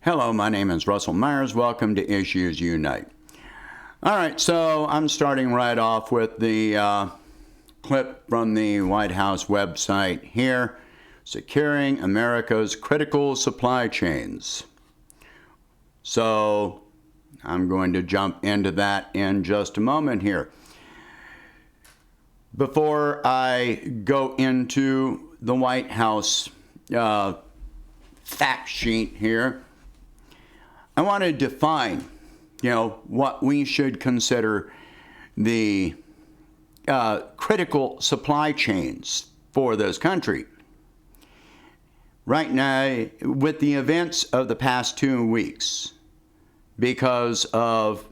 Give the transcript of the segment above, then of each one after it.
Hello, my name is Russell Myers. Welcome to Issues Unite. All right, so I'm starting right off with the clip from the White House website here, Securing America's Critical Supply Chains. So I'm going to jump into that in just a moment here. Before I go into the White House fact sheet here, I want to define, what we should consider the critical supply chains for this country. Right now, with the events of the past 2 weeks, because of,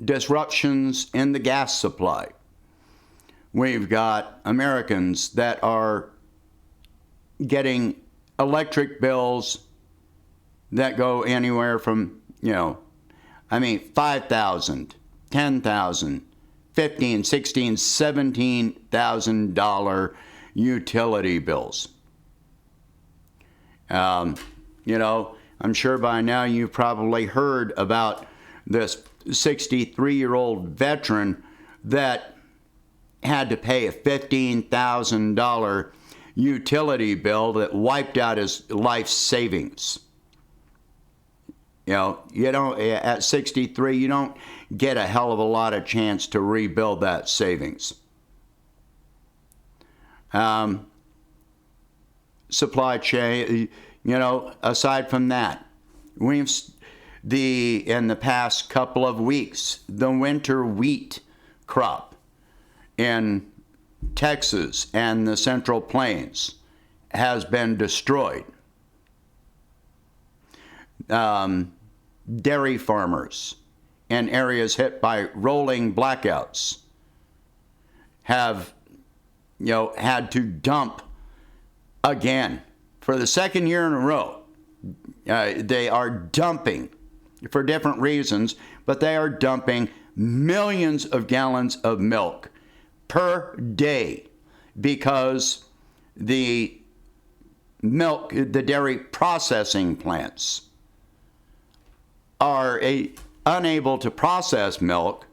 disruptions in the gas supply, we've got Americans that are getting electric bills that go anywhere from, $5,000, $10,000, $15,000, $16,000, $17,000 utility bills. I'm sure by now you've probably heard about this 63-year-old veteran that had to pay a $15,000 utility bill that wiped out his life savings. At 63, you don't get a hell of a lot of chance to rebuild that savings. Supply chain, aside from that, in the past couple of weeks, the winter wheat crop in Texas and the Central Plains has been destroyed. Dairy farmers in areas hit by rolling blackouts have, had to dump again for the second year in a row. They are dumping for different reasons, but they are dumping millions of gallons of milk per day because the dairy processing plants are unable to process milk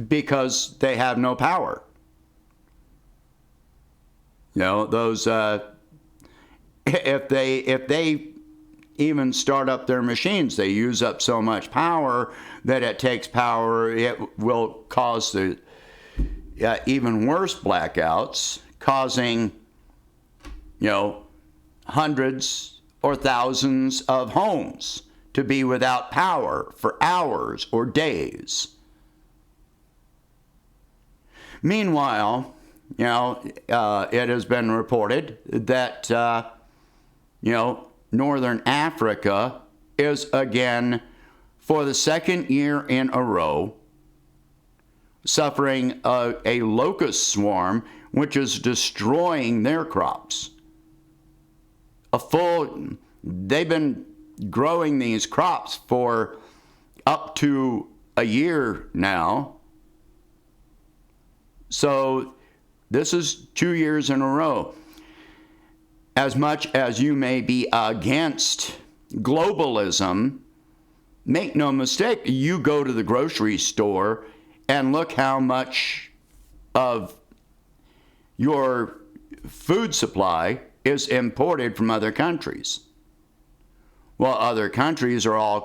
because they have no power. Those if they even start up their machines, they use up so much power that it takes power. It will cause the even worse blackouts, causing hundreds or thousands of homes to be without power for hours or days. Meanwhile, it has been reported that, Northern Africa is again, for the second year in a row, suffering a locust swarm, which is destroying their crops. They've been growing these crops for up to a year now. So this is 2 years in a row. As much as you may be against globalism, make no mistake, you go to the grocery store and look how much of your food supply is imported from other countries. Well, other countries are all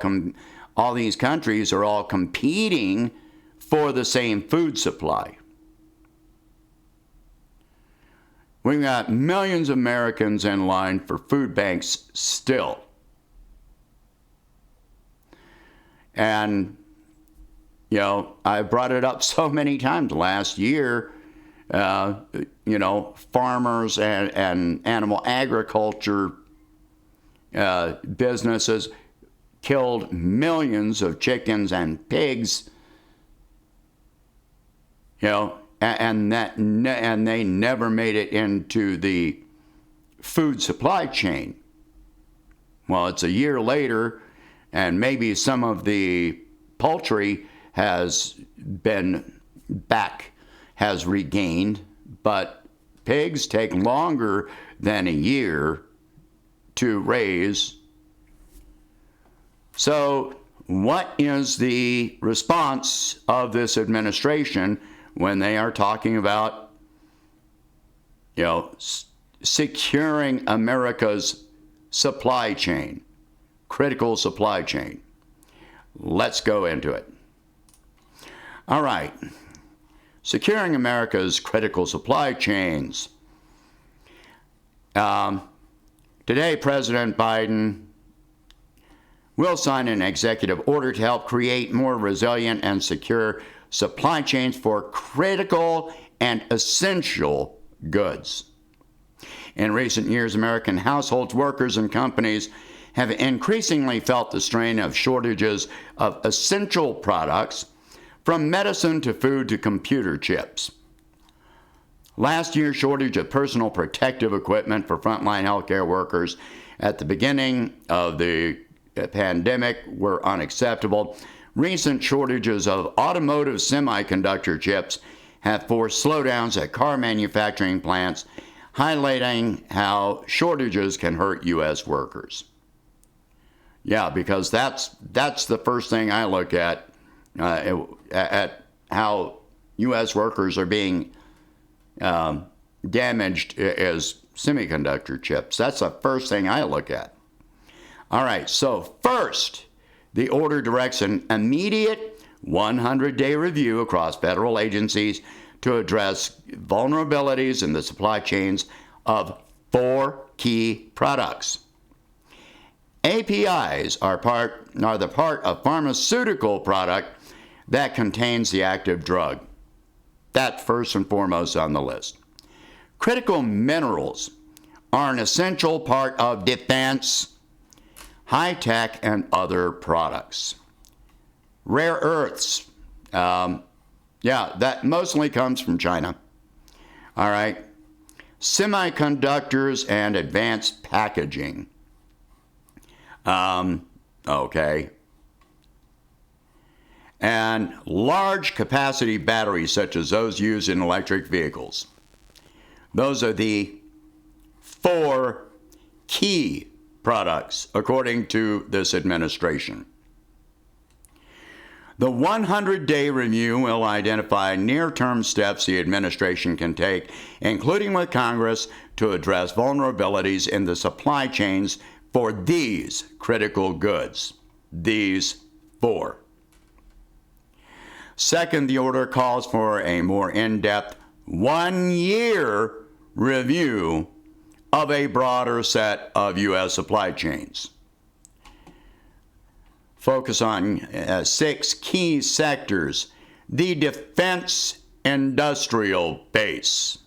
these countries are all competing for the same food supply. We've got millions of Americans in line for food banks still. And, I brought it up so many times last year. Farmers and animal agriculture businesses killed millions of chickens and pigs, and they never made it into the food supply chain. Well, it's a year later, and maybe some of the poultry has regained, but pigs take longer than a year to raise. So what is the response of this administration when they are talking about, securing America's supply chain, critical supply chain? Let's go into it. All right. Securing America's critical supply chains. Today, President Biden will sign an executive order to help create more resilient and secure supply chains for critical and essential goods. In recent years, American households, workers, and companies have increasingly felt the strain of shortages of essential products, from medicine to food to computer chips. Last year's shortage of personal protective equipment for frontline healthcare workers at the beginning of the pandemic were unacceptable. Recent shortages of automotive semiconductor chips have forced slowdowns at car manufacturing plants, highlighting how shortages can hurt U.S. workers. Yeah, because that's the first thing I look at how U.S. workers are being damaged is semiconductor chips. That's the first thing I look at. All right, so first, the order directs an immediate 100-day review across federal agencies to address vulnerabilities in the supply chains of 4 key products. APIs are the part of pharmaceutical product that contains the active drug. That's first and foremost on the list. Critical minerals are an essential part of defense, high-tech, and other products. Rare earths, that mostly comes from China. All right. Semiconductors and advanced packaging. Okay. And large capacity batteries such as those used in electric vehicles. Those are the 4 key products, according to this administration. The 100-day review will identify near-term steps the administration can take, including with Congress, to address vulnerabilities in the supply chains for these critical goods. These 4. Second, the order calls for a more in-depth 1-year review of a broader set of U.S. supply chains. Focus on 6 key sectors. The defense industrial base,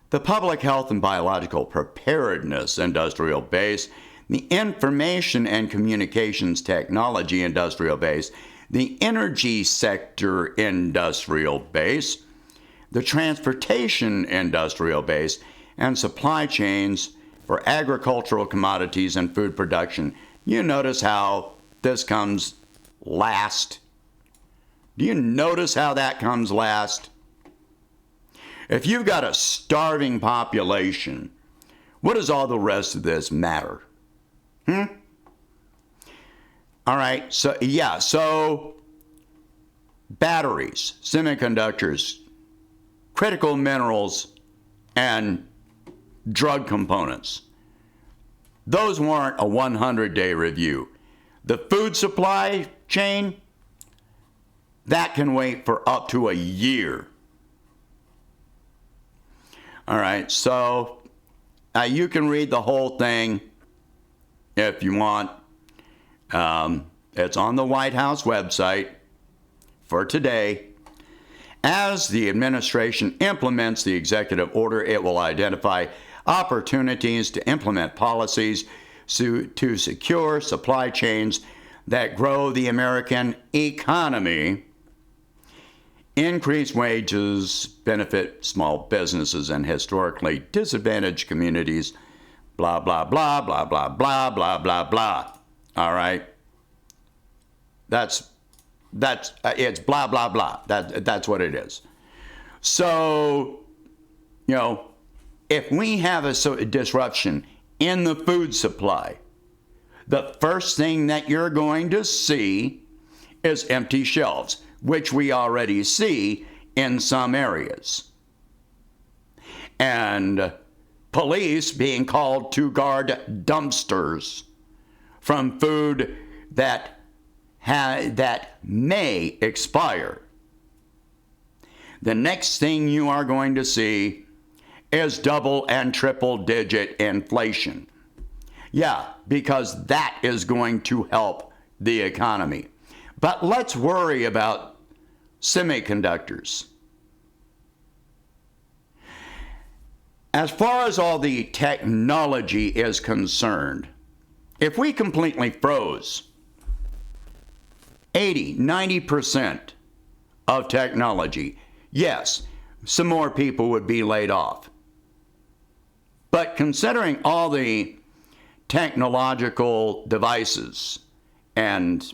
the public health and biological preparedness industrial base, the information and communications technology industrial base, the energy sector industrial base, the transportation industrial base, and supply chains for agricultural commodities and food production. You notice how this comes last? Do you notice how that comes last? If you've got a starving population, what does all the rest of this matter? All right, so batteries, semiconductors, critical minerals, and drug components. Those warrant a 100-day review. The food supply chain, that can wait for up to a year. All right, so you can read the whole thing if you want. It's on the White House website for today. As the administration implements the executive order, it will identify opportunities to implement policies to secure supply chains that grow the American economy, increase wages, benefit small businesses and historically disadvantaged communities, blah, blah, blah, blah, blah, blah, blah, blah, blah. All right? It's blah, blah, blah. That's what it is. So, if we have a disruption in the food supply, the first thing that you're going to see is empty shelves, which we already see in some areas. And police being called to guard dumpsters from food that may expire. The next thing you are going to see is double and triple digit inflation. Yeah, because that is going to help the economy. But let's worry about semiconductors. As far as all the technology is concerned, if we completely froze 80-90% of technology, yes, some more people would be laid off. But considering all the technological devices and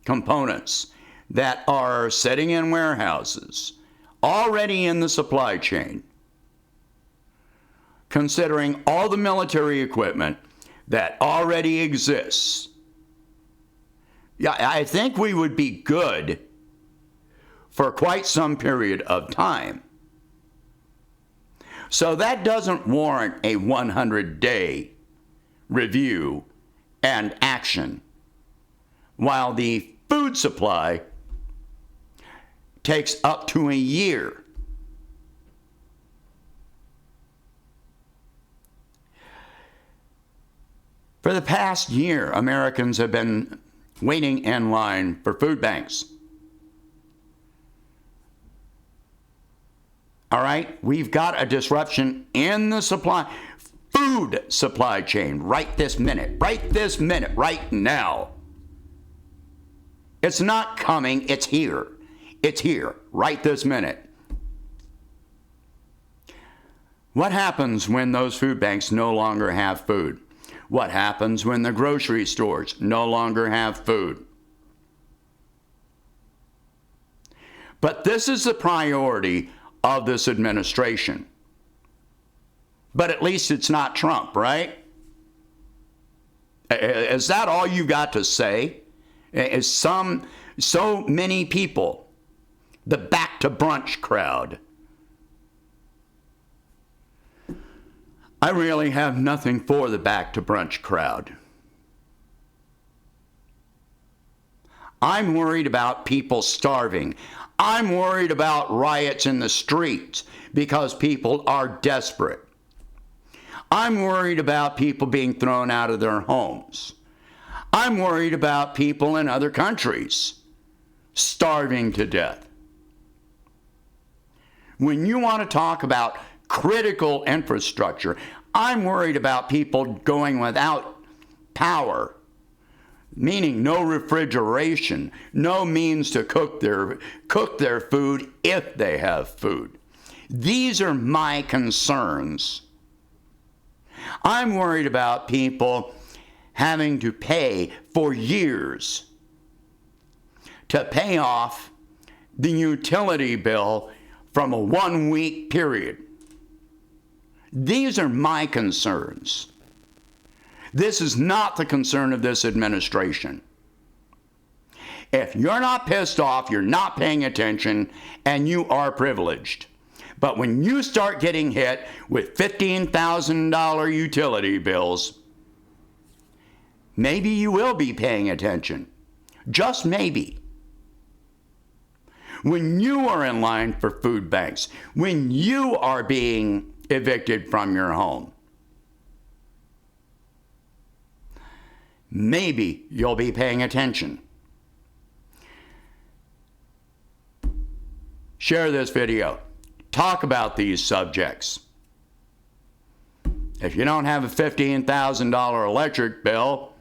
components that are sitting in warehouses, already in the supply chain, considering all the military equipment that already exists, yeah, I think we would be good for quite some period of time. So that doesn't warrant a 100-day review and action, while the food supply takes up to a year. For the past year, Americans have been waiting in line for food banks. All right, we've got a disruption in the food supply chain right this minute, right now. It's not coming, it's here. It's here, right this minute. What happens when those food banks no longer have food? What happens when the grocery stores no longer have food? But this is the priority of this administration. But at least it's not Trump, right? Is that all you got to say? Is so many people, the back to brunch crowd? I really have nothing for the back to brunch crowd. I'm worried about people starving. I'm worried about riots in the streets because people are desperate. I'm worried about people being thrown out of their homes. I'm worried about people in other countries starving to death. When you want to talk about critical infrastructure, I'm worried about people going without power, meaning no refrigeration, no means to cook their food if they have food. These are my concerns. I'm worried about people having to pay for years to pay off the utility bill from a 1-week period. These are my concerns. This is not the concern of this administration. If you're not pissed off, you're not paying attention, and you are privileged. But when you start getting hit with $15,000 utility bills, maybe you will be paying attention. Just maybe. When you are in line for food banks, when you are being evicted from your home, maybe you'll be paying attention. Share this video. Talk about these subjects. If you don't have a $15,000 electric bill,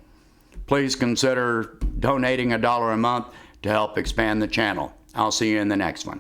please consider donating $1 a month to help expand the channel. I'll see you in the next one.